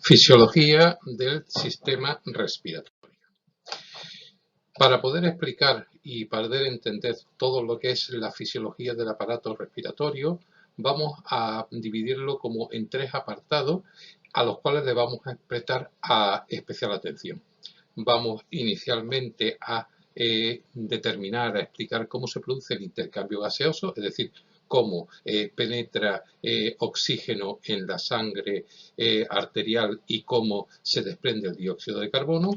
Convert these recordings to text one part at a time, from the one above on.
Fisiología del sistema respiratorio. Para poder explicar y poder entender todo lo que es la fisiología del aparato respiratorio, vamos a dividirlo como en tres apartados a los cuales le vamos a prestar especial atención. Vamos inicialmente a determinar, a explicar cómo se produce el intercambio gaseoso, es decir, cómo penetra oxígeno en la sangre arterial y cómo se desprende el dióxido de carbono.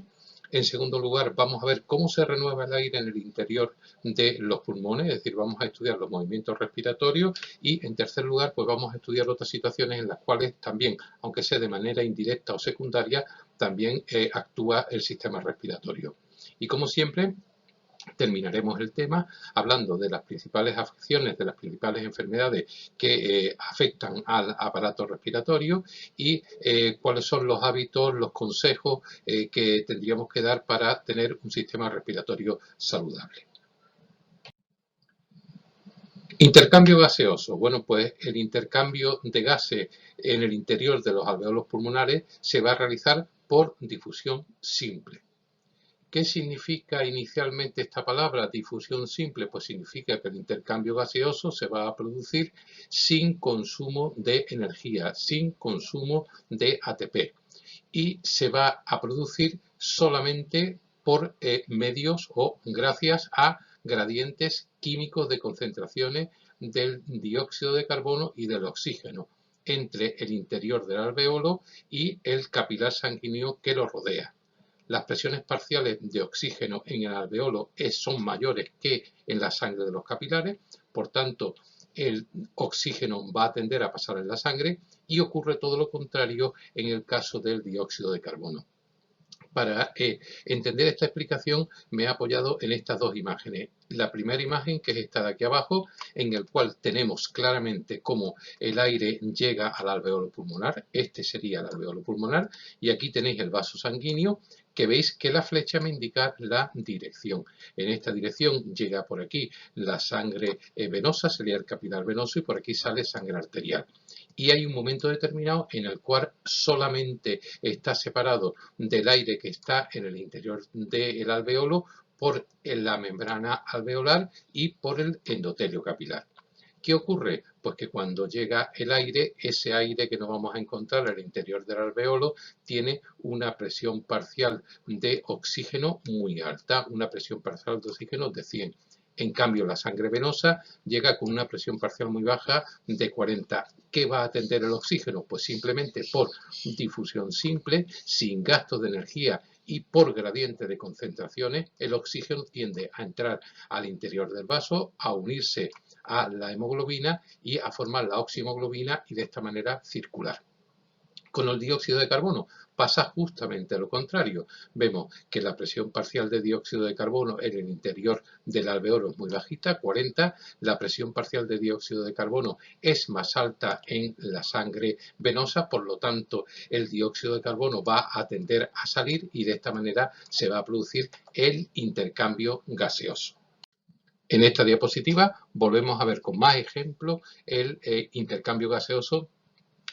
En segundo lugar, vamos a ver cómo se renueva el aire en el interior de los pulmones, es decir, vamos a estudiar los movimientos respiratorios y, en tercer lugar, pues vamos a estudiar otras situaciones en las cuales también, aunque sea de manera indirecta o secundaria, también actúa el sistema respiratorio. Y como siempre, terminaremos el tema hablando de las principales afecciones, de las principales enfermedades que afectan al aparato respiratorio y cuáles son los hábitos, los consejos que tendríamos que dar para tener un sistema respiratorio saludable. Intercambio gaseoso. Bueno, pues el intercambio de gases en el interior de los alveolos pulmonares se va a realizar por difusión simple. ¿Qué significa inicialmente esta palabra, difusión simple? Pues significa que el intercambio gaseoso se va a producir sin consumo de energía, sin consumo de ATP y se va a producir solamente por medios o gracias a gradientes químicos de concentraciones del dióxido de carbono y del oxígeno entre el interior del alveolo y el capilar sanguíneo que lo rodea. Las presiones parciales de oxígeno en el alveolo son mayores que en la sangre de los capilares, por tanto, el oxígeno va a tender a pasar en la sangre y ocurre todo lo contrario en el caso del dióxido de carbono. Para entender esta explicación me he apoyado en estas dos imágenes. La primera imagen, que es esta de aquí abajo, en el cual tenemos claramente cómo el aire llega al alveolo pulmonar. Este sería el alveolo pulmonar. Y aquí tenéis el vaso sanguíneo, que veis que la flecha me indica la dirección. En esta dirección llega por aquí la sangre venosa, sería el capilar venoso, y por aquí sale sangre arterial. Y hay un momento determinado en el cual solamente está separado del aire que está en el interior del alveolo por la membrana alveolar y por el endotelio capilar. ¿Qué ocurre? Pues que cuando llega el aire, ese aire que nos vamos a encontrar al interior del alveolo tiene una presión parcial de oxígeno muy alta, una presión parcial de oxígeno de 100. En cambio, la sangre venosa llega con una presión parcial muy baja de 40. ¿Qué va a atender el oxígeno? Pues simplemente por difusión simple, sin gasto de energía y por gradiente de concentraciones, el oxígeno tiende a entrar al interior del vaso, a unirse a la hemoglobina y a formar la oxihemoglobina y de esta manera circular. Con el dióxido de carbono pasa justamente lo contrario. Vemos que la presión parcial de dióxido de carbono en el interior del alveolo es muy bajita, 40. La presión parcial de dióxido de carbono es más alta en la sangre venosa, por lo tanto el dióxido de carbono va a tender a salir y de esta manera se va a producir el intercambio gaseoso. En esta diapositiva volvemos a ver con más ejemplos el intercambio gaseoso,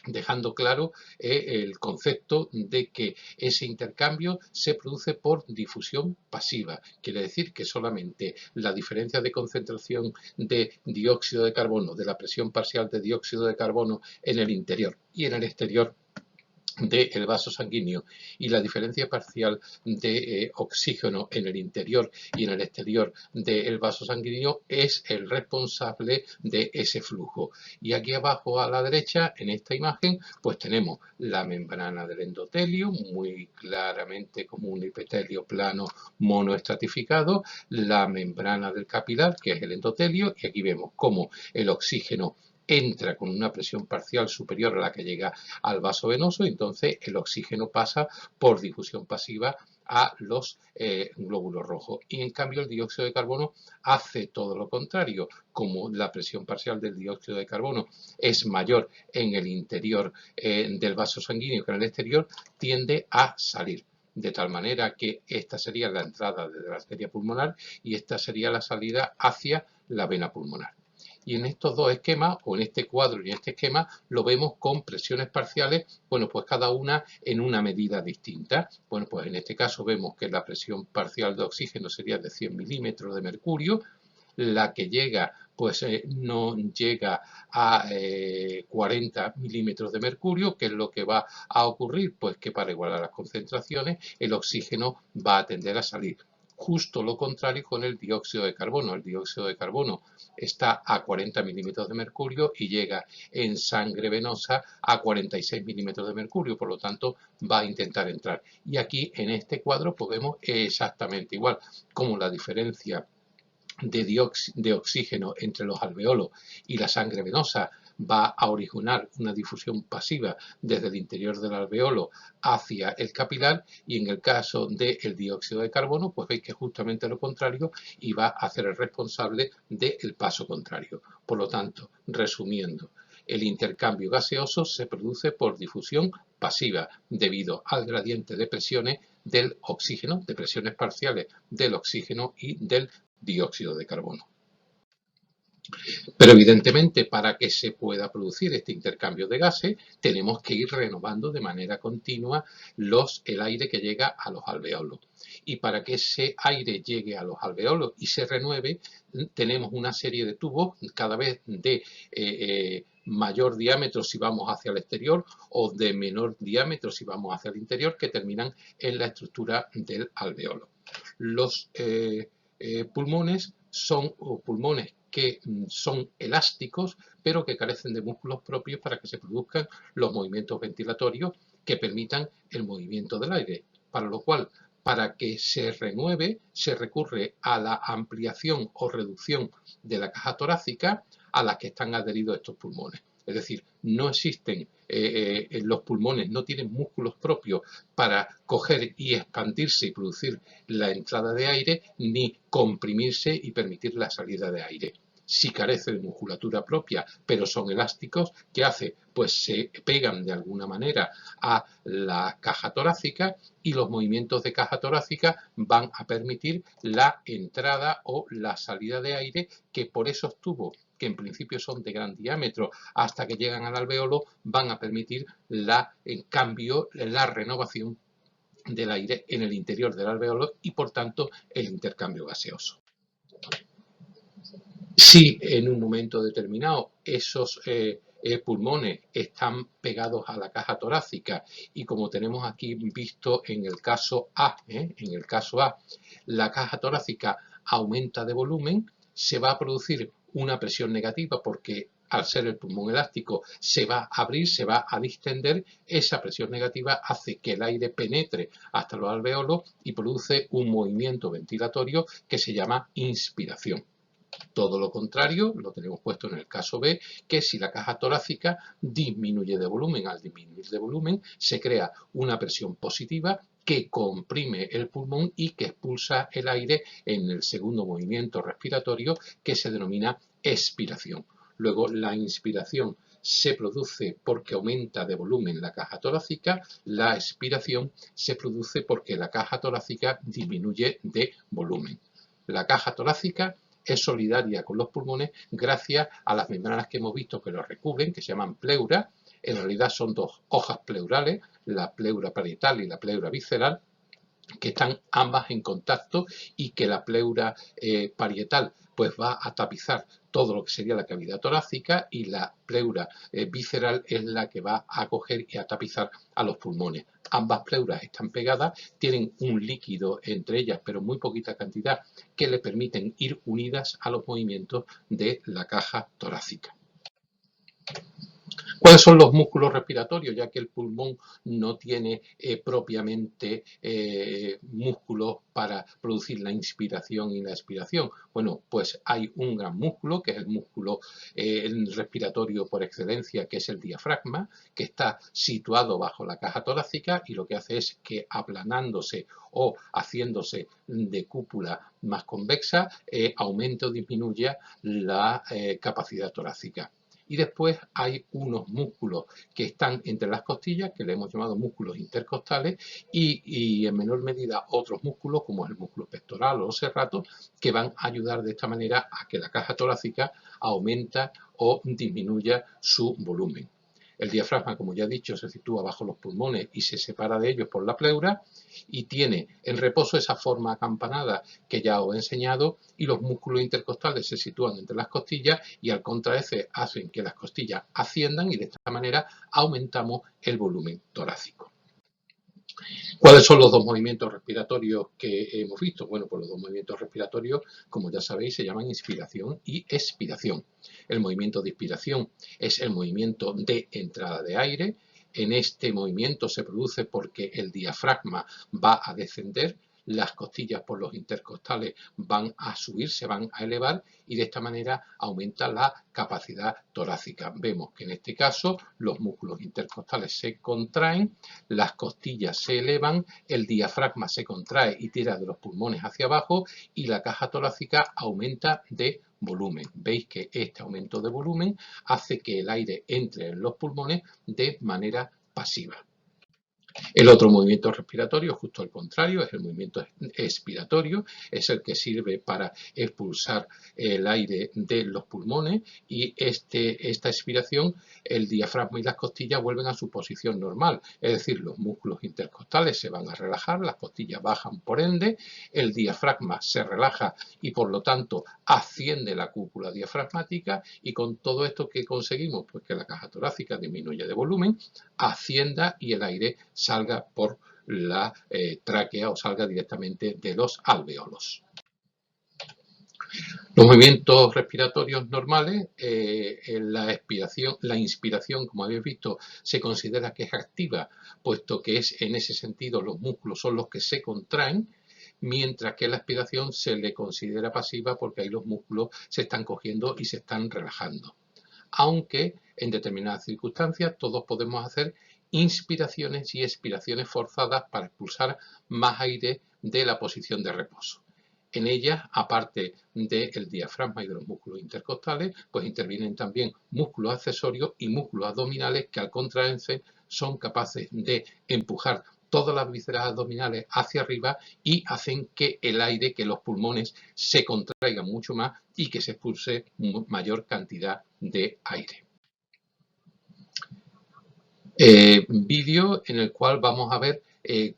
dejando claro el concepto de que ese intercambio se produce por difusión pasiva. Quiere decir que solamente la diferencia de concentración de dióxido de carbono, de la presión parcial de dióxido de carbono en el interior y en el exterior del vaso sanguíneo y la diferencia parcial de oxígeno en el interior y en el exterior del vaso sanguíneo es el responsable de ese flujo. Y aquí abajo a la derecha, en esta imagen, pues tenemos la membrana del endotelio, muy claramente como un epitelio plano monoestratificado, la membrana del capilar, que es el endotelio, y aquí vemos cómo el oxígeno entra con una presión parcial superior a la que llega al vaso venoso, entonces el oxígeno pasa por difusión pasiva a los glóbulos rojos. Y en cambio el dióxido de carbono hace todo lo contrario. Como la presión parcial del dióxido de carbono es mayor en el interior del vaso sanguíneo que en el exterior, tiende a salir. De tal manera que esta sería la entrada de la arteria pulmonar y esta sería la salida hacia la vena pulmonar. Y en estos dos esquemas, o en este cuadro y en este esquema, lo vemos con presiones parciales, bueno, pues cada una en una medida distinta. Bueno, pues en este caso vemos que la presión parcial de oxígeno sería de 100 milímetros de mercurio, la que llega pues no llega a 40 milímetros de mercurio. ¿Qué es lo que va a ocurrir? Pues que para igualar las concentraciones el oxígeno va a tender a salir. Justo lo contrario con el dióxido de carbono. El dióxido de carbono está a 40 milímetros de mercurio y llega en sangre venosa a 46 milímetros de mercurio, por lo tanto va a intentar entrar. Y aquí en este cuadro pues vemos exactamente igual, como la diferencia de oxígeno entre los alveolos y la sangre venosa va a originar una difusión pasiva desde el interior del alveolo hacia el capilar, y en el caso del dióxido de carbono pues veis que es justamente lo contrario y va a ser el responsable del paso contrario. Por lo tanto, resumiendo, el intercambio gaseoso se produce por difusión pasiva debido al gradiente de presiones del oxígeno, de presiones parciales del oxígeno y del dióxido de carbono. Pero evidentemente, para que se pueda producir este intercambio de gases, tenemos que ir renovando de manera continua el aire que llega a los alveolos. Y para que ese aire llegue a los alveolos y se renueve, tenemos una serie de tubos cada vez de mayor diámetro si vamos hacia el exterior o de menor diámetro si vamos hacia el interior, que terminan en la estructura del alveolo. Los pulmones son pulmones que son elásticos, pero que carecen de músculos propios para que se produzcan los movimientos ventilatorios que permitan el movimiento del aire, para lo cual, para que se renueve, se recurre a la ampliación o reducción de la caja torácica a la que están adheridos estos pulmones. Es decir, no existen, los pulmones no tienen músculos propios para coger y expandirse y producir la entrada de aire, ni comprimirse y permitir la salida de aire. Si carece de musculatura propia, pero son elásticos, ¿qué hace? Pues se pegan de alguna manera a la caja torácica, y los movimientos de caja torácica van a permitir la entrada o la salida de aire, que por esos tubos, que en principio son de gran diámetro, hasta que llegan al alveolo, van a permitir en cambio, la renovación del aire en el interior del alveolo y, por tanto, el intercambio gaseoso. Si en un momento determinado esos pulmones están pegados a la caja torácica, y como tenemos aquí visto en el caso A, la caja torácica aumenta de volumen, se va a producir una presión negativa porque al ser el pulmón elástico se va a abrir, se va a distender. Esa presión negativa hace que el aire penetre hasta los alveolos y produce un movimiento ventilatorio que se llama inspiración. Todo lo contrario lo tenemos puesto en el caso B, que si la caja torácica disminuye de volumen, al disminuir de volumen se crea una presión positiva que comprime el pulmón y que expulsa el aire en el segundo movimiento respiratorio, que se denomina expiración. Luego, la inspiración se produce porque aumenta de volumen la caja torácica, la expiración se produce porque la caja torácica disminuye de volumen. La caja torácica es solidaria con los pulmones gracias a las membranas que hemos visto que lo recubren, que se llaman pleura. En realidad son dos hojas pleurales, la pleura parietal y la pleura visceral, que están ambas en contacto, y que la pleura parietal pues va a tapizar todo lo que sería la cavidad torácica, y la pleura visceral es la que va a coger y a tapizar a los pulmones. Ambas pleuras están pegadas, tienen un líquido entre ellas, pero muy poquita cantidad, que le permiten ir unidas a los movimientos de la caja torácica. ¿Cuáles son los músculos respiratorios? Ya que el pulmón no tiene propiamente músculos para producir la inspiración y la expiración. Bueno, pues hay un gran músculo, que es el músculo respiratorio por excelencia, que es el diafragma, que está situado bajo la caja torácica, y lo que hace es que, aplanándose o haciéndose de cúpula más convexa, aumente o disminuya la capacidad torácica. Y después hay unos músculos que están entre las costillas, que le hemos llamado músculos intercostales, y en menor medida otros músculos, como el músculo pectoral o los serratos, que van a ayudar de esta manera a que la caja torácica aumenta o disminuya su volumen. El diafragma, como ya he dicho, se sitúa bajo los pulmones y se separa de ellos por la pleura y tiene en reposo esa forma acampanada que ya os he enseñado, y los músculos intercostales se sitúan entre las costillas y al contraerse hacen que las costillas asciendan y de esta manera aumentamos el volumen torácico. ¿Cuáles son los dos movimientos respiratorios que hemos visto? Bueno, pues los dos movimientos respiratorios, como ya sabéis, se llaman inspiración y expiración. El movimiento de inspiración es el movimiento de entrada de aire. En este movimiento se produce porque el diafragma va a descender, las costillas por los intercostales van a subir, se van a elevar y de esta manera aumenta la capacidad torácica. Vemos que en este caso los músculos intercostales se contraen, las costillas se elevan, el diafragma se contrae y tira de los pulmones hacia abajo y la caja torácica aumenta de volumen. Veis que este aumento de volumen hace que el aire entre en los pulmones de manera pasiva. El otro movimiento respiratorio, justo al contrario, es el movimiento expiratorio, es el que sirve para expulsar el aire de los pulmones y esta expiración, el diafragma y las costillas vuelven a su posición normal, es decir, los músculos intercostales se van a relajar, las costillas bajan por ende, el diafragma se relaja y por lo tanto asciende la cúpula diafragmática y con todo esto ¿qué conseguimos? Pues que la caja torácica disminuye de volumen, ascienda y el aire salga por la tráquea o salga directamente de los alvéolos. Los movimientos respiratorios normales, la inspiración, como habéis visto, se considera que es activa, puesto que es en ese sentido los músculos son los que se contraen, mientras que la expiración se le considera pasiva porque ahí los músculos se están cogiendo y se están relajando. Aunque en determinadas circunstancias todos podemos hacer inspiraciones y expiraciones forzadas para expulsar más aire de la posición de reposo. En ellas, aparte del diafragma y de los músculos intercostales, pues intervienen también músculos accesorios y músculos abdominales que al contraerse son capaces de empujar todas las vísceras abdominales hacia arriba y hacen que el aire, que los pulmones se contraigan mucho más y que se expulse mayor cantidad de aire. Vídeo en el cual vamos a ver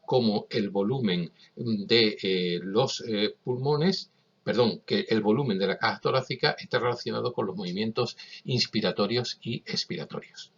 cómo el volumen de los pulmones, perdón, que el volumen de la caja torácica está relacionado con los movimientos inspiratorios y expiratorios.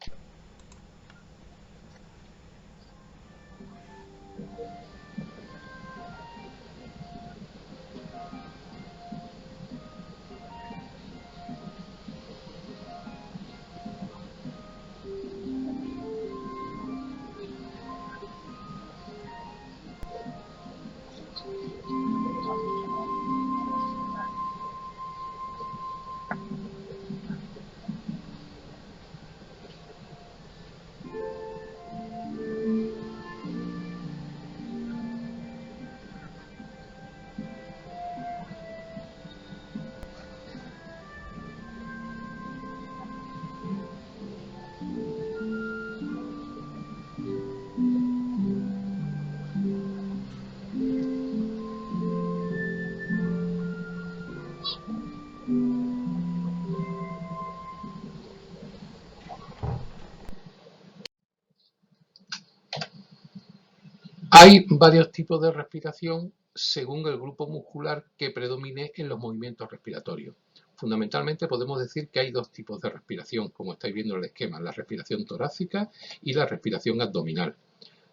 Hay varios tipos de respiración según el grupo muscular que predomine en los movimientos respiratorios. Fundamentalmente podemos decir que hay dos tipos de respiración, como estáis viendo en el esquema, la respiración torácica y la respiración abdominal.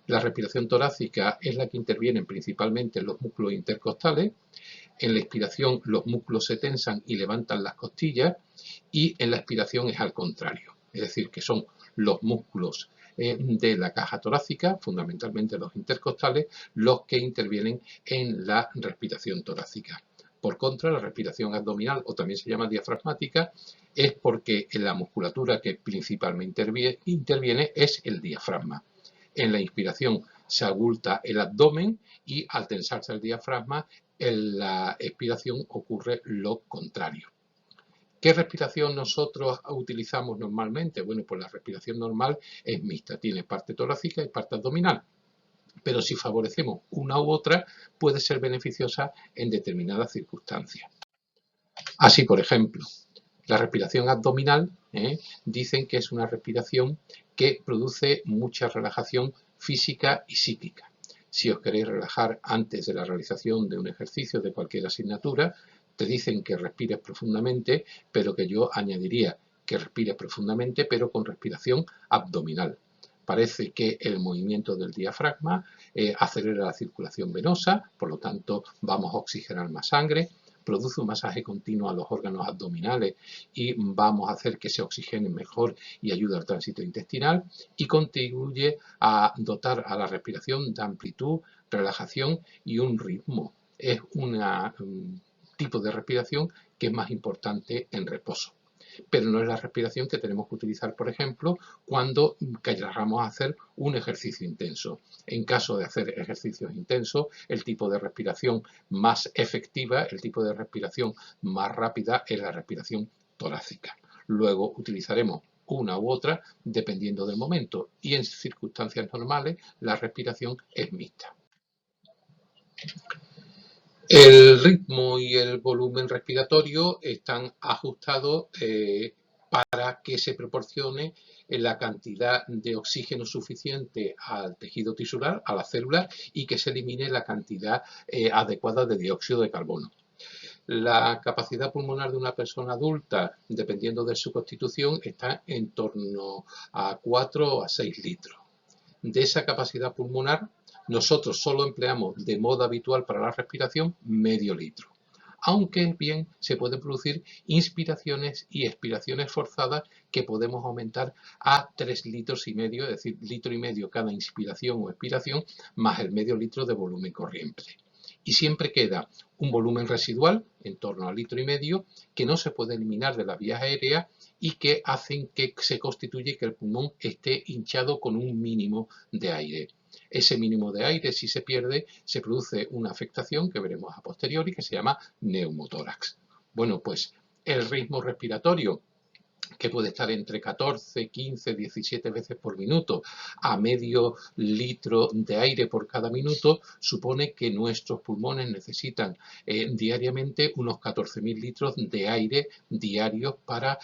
La respiración torácica es la que interviene principalmente en los músculos intercostales. En la expiración los músculos se tensan y levantan las costillas y en la expiración es al contrario, es decir, que son los músculos de la caja torácica, fundamentalmente los intercostales, los que intervienen en la respiración torácica. Por contra, la respiración abdominal, o también se llama diafragmática, es porque en la musculatura que principalmente interviene es el diafragma. En la inspiración se abulta el abdomen y al tensarse el diafragma, en la expiración ocurre lo contrario. ¿Qué respiración nosotros utilizamos normalmente? Bueno, pues la respiración normal es mixta, tiene parte torácica y parte abdominal. Pero si favorecemos una u otra, puede ser beneficiosa en determinadas circunstancias. Así, por ejemplo, la respiración abdominal, dicen que es una respiración que produce mucha relajación física y psíquica. Si os queréis relajar antes de la realización de un ejercicio de cualquier asignatura, te dicen que respires profundamente, pero que yo añadiría que respires profundamente, pero con respiración abdominal. Parece que el movimiento del diafragma acelera la circulación venosa, por lo tanto vamos a oxigenar más sangre, produce un masaje continuo a los órganos abdominales y vamos a hacer que se oxigenen mejor y ayuda al tránsito intestinal, y contribuye a dotar a la respiración de amplitud, relajación y un ritmo. Es un tipo de respiración que es más importante en reposo. Pero no es la respiración que tenemos que utilizar, por ejemplo, cuando queramos hacer un ejercicio intenso. En caso de hacer ejercicios intensos, el tipo de respiración más efectiva, el tipo de respiración más rápida es la respiración torácica. Luego utilizaremos una u otra dependiendo del momento, y en circunstancias normales la respiración es mixta. El ritmo y el volumen respiratorio están ajustados para que se proporcione la cantidad de oxígeno suficiente al tejido tisular, a las células, y que se elimine la cantidad adecuada de dióxido de carbono. La capacidad pulmonar de una persona adulta, dependiendo de su constitución, está en torno a 4 a 6 litros. De esa capacidad pulmonar, nosotros solo empleamos de modo habitual para la respiración medio litro. Aunque bien se pueden producir inspiraciones y expiraciones forzadas que podemos aumentar a 3 litros y medio, es decir, litro y medio cada inspiración o expiración, más el medio litro de volumen corriente. Y siempre queda un volumen residual, en torno al litro y medio, que no se puede eliminar de las vías aéreas y que hacen que se constituye que el pulmón esté hinchado con un mínimo de aire. Ese mínimo de aire, si se pierde, se produce una afectación que veremos a posteriori, que se llama neumotórax. Bueno, pues el ritmo respiratorio, que puede estar entre 14, 15, 17 veces por minuto a medio litro de aire por cada minuto, supone que nuestros pulmones necesitan diariamente unos 14.000 litros de aire diarios para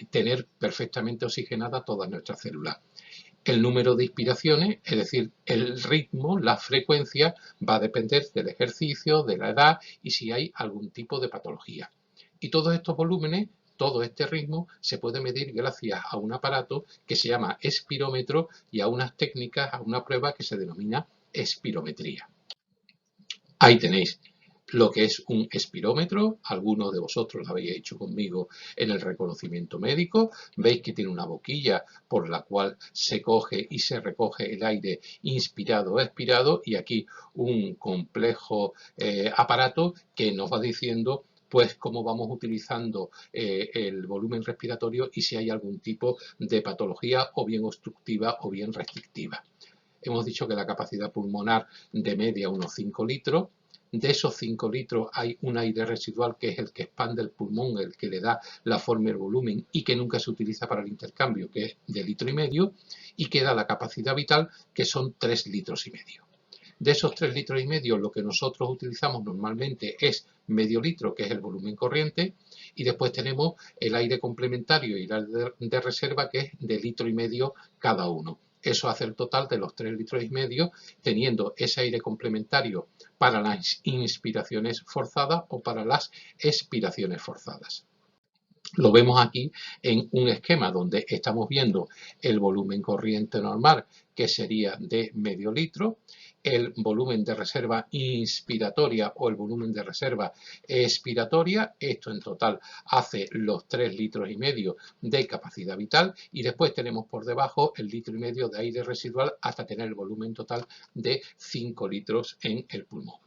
tener perfectamente oxigenada todas nuestras células. El número de inspiraciones, es decir, el ritmo, la frecuencia, va a depender del ejercicio, de la edad y si hay algún tipo de patología. Y todos estos volúmenes, todo este ritmo, se puede medir gracias a un aparato que se llama espirómetro y a unas técnicas, a una prueba que se denomina espirometría. Ahí tenéis lo que es un espirómetro, algunos de vosotros lo habéis hecho conmigo en el reconocimiento médico, veis que tiene una boquilla por la cual se coge y se recoge el aire inspirado o expirado, y aquí un complejo aparato que nos va diciendo pues cómo vamos utilizando el volumen respiratorio y si hay algún tipo de patología o bien obstructiva o bien restrictiva. Hemos dicho que la capacidad pulmonar de media unos 5 litros. De esos 5 litros hay un aire residual que es el que expande el pulmón, el que le da la forma y el volumen y que nunca se utiliza para el intercambio, que es de litro y medio, y queda la capacidad vital, que son 3 litros y medio. De esos 3 litros y medio, lo que nosotros utilizamos normalmente es medio litro, que es el volumen corriente, y después tenemos el aire complementario y el aire de reserva, que es de litro y medio cada uno. Eso hace el total de los 3 litros y medio, teniendo ese aire complementario para las inspiraciones forzadas o para las expiraciones forzadas. Lo vemos aquí en un esquema donde estamos viendo el volumen corriente normal, que sería de medio litro, el volumen de reserva inspiratoria o el volumen de reserva expiratoria. Esto en total hace los 3 litros y medio de capacidad vital, y después tenemos por debajo el litro y medio de aire residual hasta tener el volumen total de 5 litros en el pulmón.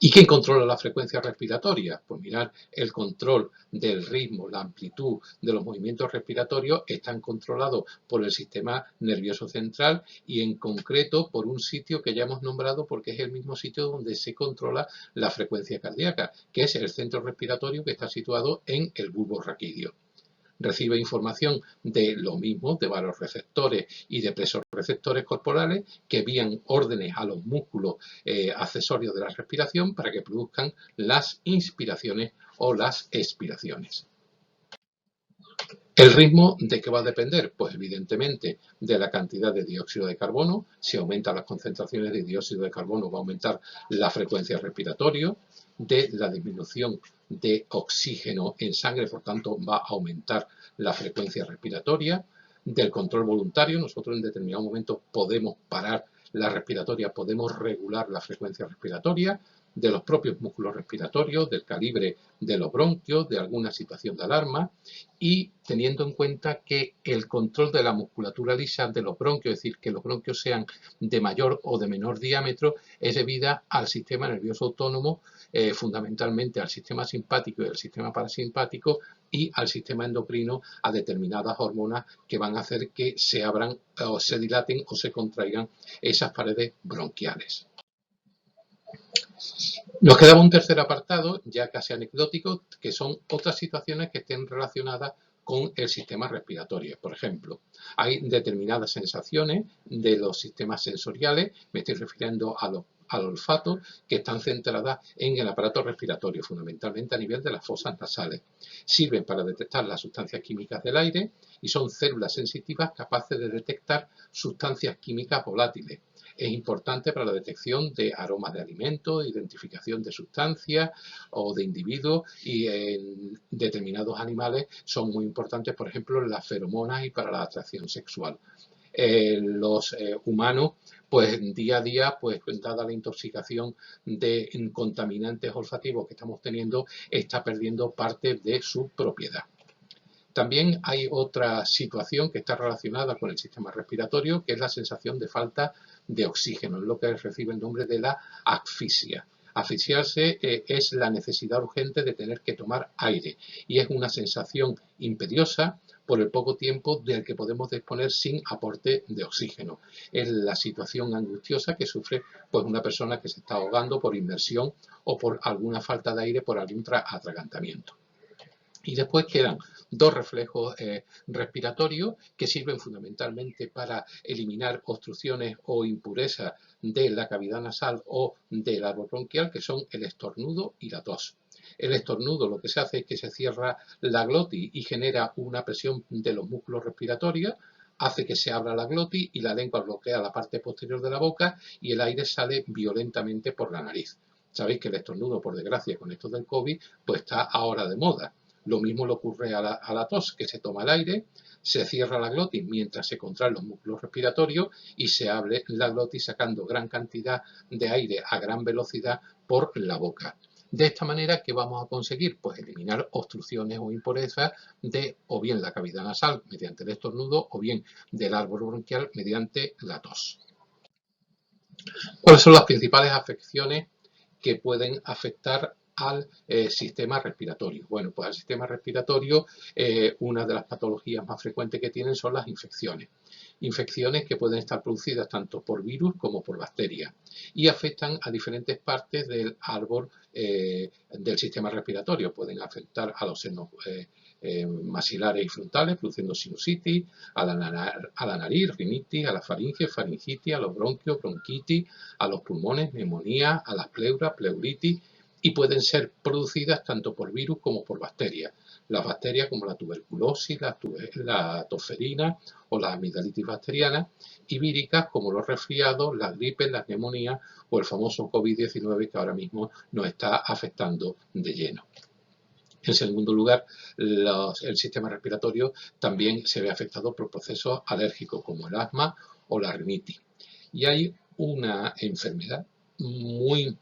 ¿Y quién controla la frecuencia respiratoria? Pues mirar, el control del ritmo, la amplitud de los movimientos respiratorios están controlados por el sistema nervioso central y en concreto por un sitio que ya hemos nombrado porque es el mismo sitio donde se controla la frecuencia cardíaca, que es el centro respiratorio que está situado en el bulbo raquídeo. Recibe información de lo mismo, de vasoreceptores y de presorreceptores corporales que envían órdenes a los músculos accesorios de la respiración para que produzcan las inspiraciones o las expiraciones. ¿El ritmo de qué va a depender? Pues evidentemente de la cantidad de dióxido de carbono. Si aumentan las concentraciones de dióxido de carbono va a aumentar la frecuencia respiratoria, de la disminución de oxígeno en sangre, por tanto va a aumentar la frecuencia respiratoria, del control voluntario. Nosotros en determinado momento podemos parar la respiratoria, podemos regular la frecuencia respiratoria, de los propios músculos respiratorios, del calibre de los bronquios, de alguna situación de alarma y teniendo en cuenta que el control de la musculatura lisa de los bronquios, es decir, que los bronquios sean de mayor o de menor diámetro, es debida al sistema nervioso autónomo, fundamentalmente al sistema simpático y al sistema parasimpático y al sistema endocrino, a determinadas hormonas que van a hacer que se abran o se dilaten o se contraigan esas paredes bronquiales. Nos quedaba un tercer apartado, ya casi anecdótico, que son otras situaciones que estén relacionadas con el sistema respiratorio. Por ejemplo, hay determinadas sensaciones de los sistemas sensoriales, me estoy refiriendo al olfato, que están centradas en el aparato respiratorio, fundamentalmente a nivel de las fosas nasales. Sirven para detectar las sustancias químicas del aire y son células sensitivas capaces de detectar sustancias químicas volátiles. Es importante para la detección de aromas de alimentos, identificación de sustancias o de individuos y en determinados animales son muy importantes, por ejemplo, las feromonas y para la atracción sexual. Los humanos, pues día a día, pues dada la intoxicación de contaminantes olfativos que estamos teniendo, está perdiendo parte de su propiedad. También hay otra situación que está relacionada con el sistema respiratorio, que es la sensación de falta de oxígeno, es lo que recibe el nombre de la asfixia. Asfixiarse es la necesidad urgente de tener que tomar aire y es una sensación imperiosa por el poco tiempo del que podemos disponer sin aporte de oxígeno. Es la situación angustiosa que sufre pues, una persona que se está ahogando por inmersión o por alguna falta de aire por algún atragantamiento. Y después quedan dos reflejos respiratorios que sirven fundamentalmente para eliminar obstrucciones o impurezas de la cavidad nasal o del árbol bronquial, que son el estornudo y la tos. El estornudo lo que se hace es que se cierra la glotis y genera una presión de los músculos respiratorios, hace que se abra la glotis y la lengua bloquea la parte posterior de la boca y el aire sale violentamente por la nariz. Sabéis que el estornudo, por desgracia, con esto del COVID, pues está ahora de moda. Lo mismo le ocurre a la tos, que se toma el aire, se cierra la glotis mientras se contraen los músculos respiratorios y se abre la glotis sacando gran cantidad de aire a gran velocidad por la boca. De esta manera, ¿qué vamos a conseguir? Pues eliminar obstrucciones o impurezas de o bien la cavidad nasal mediante el estornudo o bien del árbol bronquial mediante la tos. ¿Cuáles son las principales afecciones que pueden afectar al sistema respiratorio? Bueno, pues al sistema respiratorio una de las patologías más frecuentes que tienen son las infecciones. Infecciones que pueden estar producidas tanto por virus como por bacterias y afectan a diferentes partes del árbol del sistema respiratorio. Pueden afectar a los senos maxilares y frontales, produciendo sinusitis, a la nariz, rinitis, a la faringe, faringitis, a los bronquios, bronquitis, a los pulmones, neumonía, a las pleuras, pleuritis, y pueden ser producidas tanto por virus como por bacterias. Las bacterias como la tuberculosis, la tosferina o la amigdalitis bacteriana, y víricas como los resfriados, las gripes, las neumonías o el famoso COVID-19 que ahora mismo nos está afectando de lleno. En segundo lugar, el sistema respiratorio también se ve afectado por procesos alérgicos como el asma o la rinitis. Y hay una enfermedad muy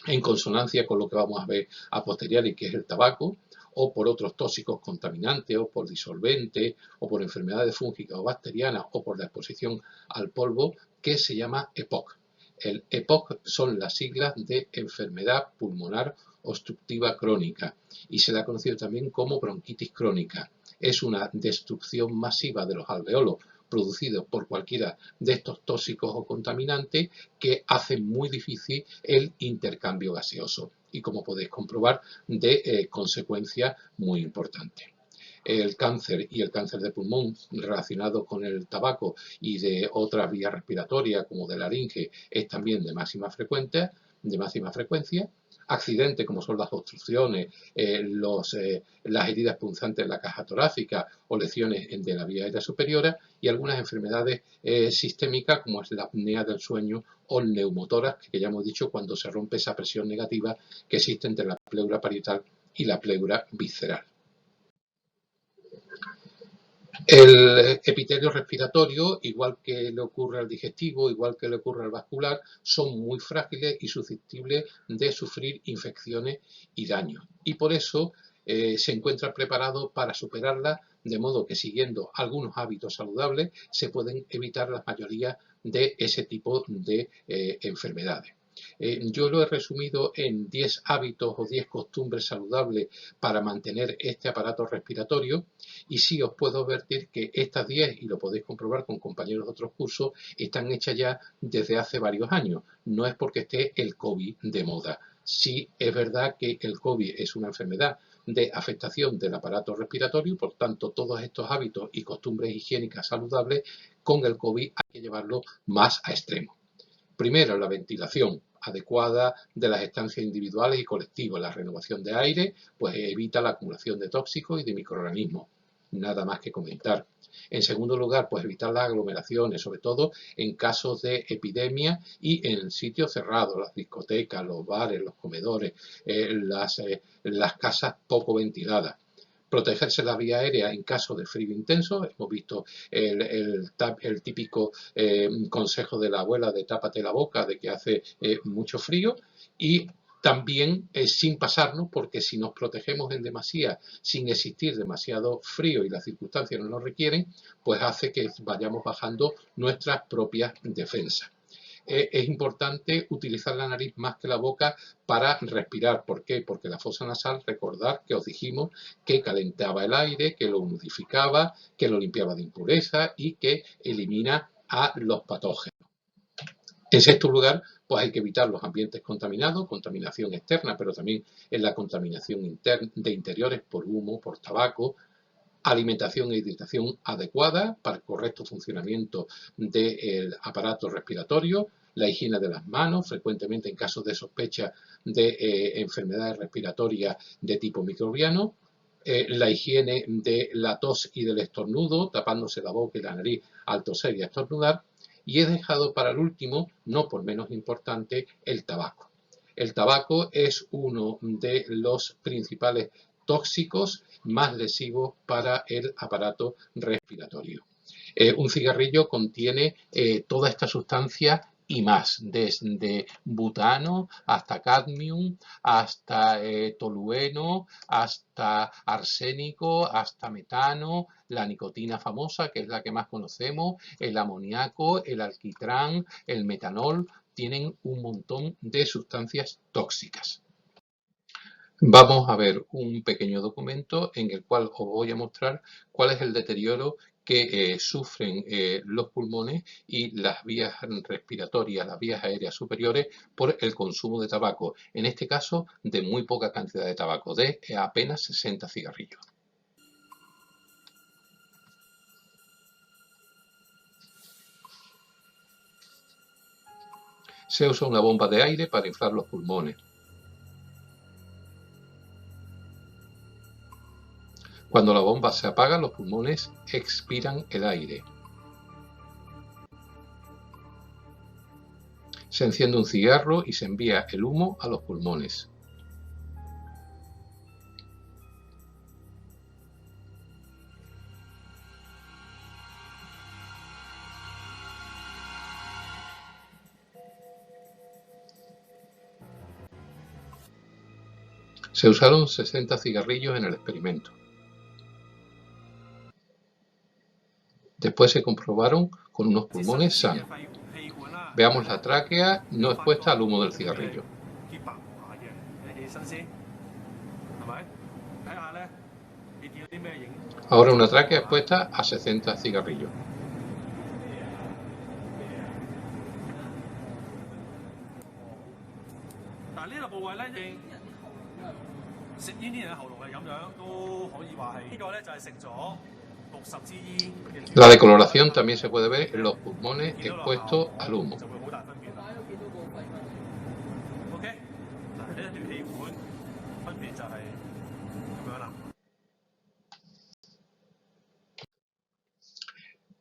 en consonancia con lo que vamos a ver a posteriori, que es el tabaco, o por otros tóxicos contaminantes, o por disolventes, o por enfermedades fúngicas o bacterianas, o por la exposición al polvo, que se llama EPOC. El EPOC son las siglas de enfermedad pulmonar obstructiva crónica y se la ha conocido también como bronquitis crónica. Es una destrucción masiva de los alveolos producidos por cualquiera de estos tóxicos o contaminantes que hacen muy difícil el intercambio gaseoso y, como podéis comprobar, de consecuencias muy importantes. El cáncer y el cáncer de pulmón relacionado con el tabaco y de otras vías respiratorias como de laringe es también de máxima frecuencia. Accidentes como son las obstrucciones, las heridas punzantes en la caja torácica o lesiones de la vía aérea superior y algunas enfermedades sistémicas como es la apnea del sueño o el neumotórax, que ya hemos dicho cuando se rompe esa presión negativa que existe entre la pleura parietal y la pleura visceral. El epitelio respiratorio, igual que le ocurre al digestivo, igual que le ocurre al vascular, son muy frágiles y susceptibles de sufrir infecciones y daños. Y por eso se encuentran preparados para superarlas, de modo que siguiendo algunos hábitos saludables se pueden evitar la mayoría de ese tipo de enfermedades. Yo lo he resumido en 10 hábitos o 10 costumbres saludables para mantener este aparato respiratorio y sí os puedo advertir que estas 10, y lo podéis comprobar con compañeros de otros cursos, están hechas ya desde hace varios años. No es porque esté el COVID de moda. Sí es verdad que el COVID es una enfermedad de afectación del aparato respiratorio, por tanto todos estos hábitos y costumbres higiénicas saludables con el COVID hay que llevarlo más a extremo. Primero, la ventilación adecuada de las estancias individuales y colectivas. La renovación de aire pues evita la acumulación de tóxicos y de microorganismos. Nada más que comentar. En segundo lugar, pues evitar las aglomeraciones, sobre todo en casos de epidemia y en sitios cerrados, las discotecas, los bares, los comedores, las casas poco ventiladas. Protegerse la vía aérea en caso de frío intenso. Hemos visto el típico consejo de la abuela de tápate la boca, de que hace mucho frío, y también sin pasarnos, porque si nos protegemos en demasía, sin existir demasiado frío y las circunstancias no nos requieren, pues hace que vayamos bajando nuestras propias defensas. Es importante utilizar la nariz más que la boca para respirar. ¿Por qué? Porque la fosa nasal, recordad que os dijimos que calentaba el aire, que lo humidificaba, que lo limpiaba de impurezas y que elimina a los patógenos. En sexto lugar, pues hay que evitar los ambientes contaminados, contaminación externa, pero también en la contaminación de interiores por humo, por tabaco. Alimentación e hidratación adecuada para el correcto funcionamiento del aparato respiratorio, la higiene de las manos, frecuentemente en casos de sospecha de enfermedades respiratorias de tipo microbiano, la higiene de la tos y del estornudo, tapándose la boca y la nariz al toser y estornudar, y he dejado para el último, no por menos importante, el tabaco. El tabaco es uno de los principales tóxicos más lesivos para el aparato respiratorio. Un cigarrillo contiene toda esta sustancia y más, desde butano hasta cadmium, hasta tolueno, hasta arsénico, hasta metano, la nicotina famosa, que es la que más conocemos, el amoníaco, el alquitrán, el metanol, tienen un montón de sustancias tóxicas. Vamos a ver un pequeño documento en el cual os voy a mostrar cuál es el deterioro que sufren los pulmones y las vías respiratorias, las vías aéreas superiores por el consumo de tabaco, en este caso de muy poca cantidad de tabaco, de apenas 60 cigarrillos. Se usa una bomba de aire para inflar los pulmones. Cuando la bomba se apaga, los pulmones expiran el aire. Se enciende un cigarro y se envía el humo a los pulmones. Se usaron 60 cigarrillos en el experimento. Después se comprobaron con unos pulmones sanos. Veamos la tráquea no expuesta al humo del cigarrillo. Ahora una tráquea expuesta a 60 cigarrillos. La decoloración también se puede ver en los pulmones expuestos al humo.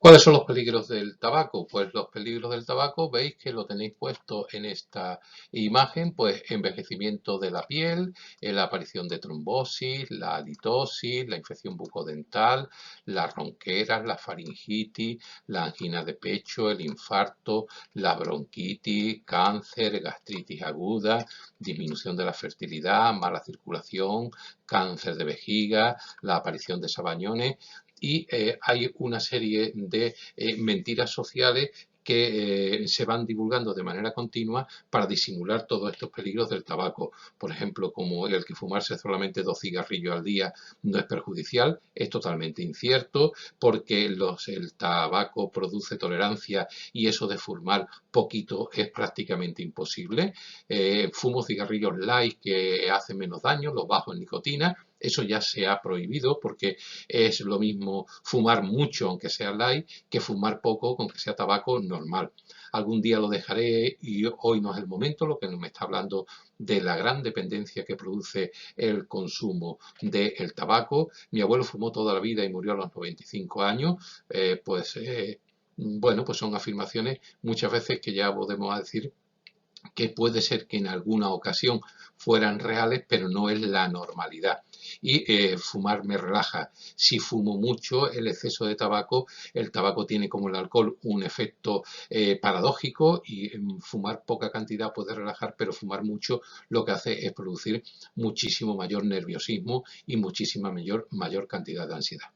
¿Cuáles son los peligros del tabaco? Pues los peligros del tabaco, veis que lo tenéis puesto en esta imagen, pues envejecimiento de la piel, la aparición de trombosis, la halitosis, la infección bucodental, las ronqueras, la faringitis, la angina de pecho, el infarto, la bronquitis, cáncer, gastritis aguda, disminución de la fertilidad, mala circulación, cáncer de vejiga, la aparición de sabañones. Y hay una serie de mentiras sociales que se van divulgando de manera continua para disimular todos estos peligros del tabaco. Por ejemplo, como el que fumarse solamente 2 cigarrillos al día no es perjudicial, es totalmente incierto, porque el tabaco produce tolerancia y eso de fumar poquito es prácticamente imposible. Fumo cigarrillos light que hacen menos daño, los bajos en nicotina. Eso ya se ha prohibido porque es lo mismo fumar mucho aunque sea light que fumar poco aunque sea tabaco normal. Algún día lo dejaré y hoy no es el momento, lo que me está hablando de la gran dependencia que produce el consumo del tabaco. Mi abuelo fumó toda la vida y murió a los 95 años, bueno, pues son afirmaciones muchas veces que ya podemos decir que puede ser que en alguna ocasión fueran reales, pero no es la normalidad. Y fumar me relaja. Si fumo mucho, el exceso de tabaco, el tabaco tiene como el alcohol un efecto paradójico y fumar poca cantidad puede relajar, pero fumar mucho lo que hace es producir muchísimo mayor nerviosismo y muchísima mayor cantidad de ansiedad.